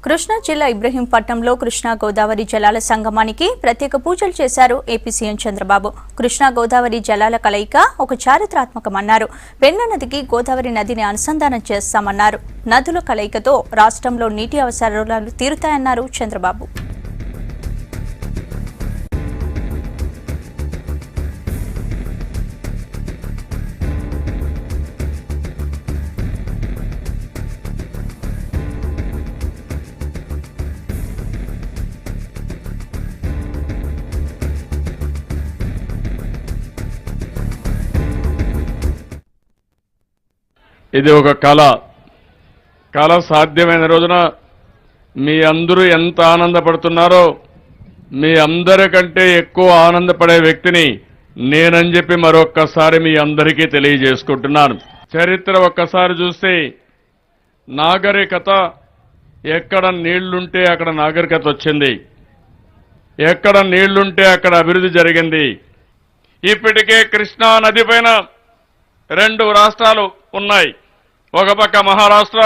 కృష్ణా జిల్లా ఇబ్రహీంపట్నంలో కృష్ణా గోదావరి జలాల సంగమానికి ప్రత్యేక పూజలు చేశారు ఏపీ సీఎం చంద్రబాబు. కృష్ణా గోదావరి జలాల కలయిక ఒక చారిత్రాత్మకమన్నారు. పెన్నా నదికి గోదావరి నదిని అనుసంధానం చేస్తామన్నారు. నదుల కలయికతో రాష్ట్రంలో నీటి అవసరాలు తీరుతాయన్నారు చంద్రబాబు. ఇది ఒక కళ సాధ్యమైన రోజున మీ అందరూ ఎంత ఆనందపడుతున్నారో మీ అందరికంటే ఎక్కువ ఆనందపడే వ్యక్తిని నేనని చెప్పి మరొక్కసారి మీ అందరికీ తెలియజేసుకుంటున్నాను. చరిత్ర ఒక్కసారి చూస్తే నాగరికత ఎక్కడ నీళ్లుంటే అక్కడ నాగరికత వచ్చింది, ఎక్కడ నీళ్లుంటే అక్కడ అభివృద్ధి జరిగింది. ఇప్పటికే కృష్ణా నది పైన 2 రాష్ట్రాలు ఉన్నాయి. ఒక పక్క మహారాష్ట్ర,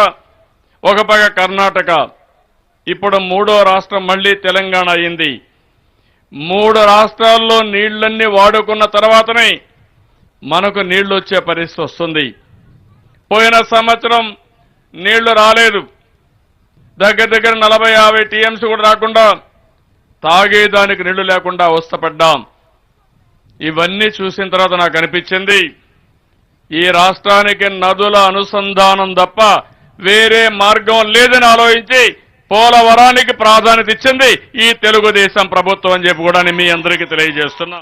ఒక పక్క కర్ణాటక. ఇప్పుడు 3వ రాష్ట్రం మళ్ళీ తెలంగాణ అయింది. 3 రాష్ట్రాల్లో నీళ్లన్నీ వాడుకున్న తర్వాతనే మనకు నీళ్లు వచ్చే పరిస్థితి వస్తుంది. పోయిన సంవత్సరం నీళ్లు రాలేదు. దగ్గర 40-50 టీఎంసీ కూడా రాకుండా తాగేదానికి నీళ్లు లేకుండా అవస్థపడ్డాం. ఇవన్నీ చూసిన తర్వాత నాకు అనిపించింది, ఈ రాష్ట్రానికి నదుల అనుసంధానం తప్ప వేరే మార్గం లేదని ఆలోచించి పోలవరానికి ప్రాధాన్యత ఇచ్చింది ఈ తెలుగుదేశం ప్రభుత్వం అని చెప్పి కూడా మీ అందరికీ తెలియజేస్తున్నా.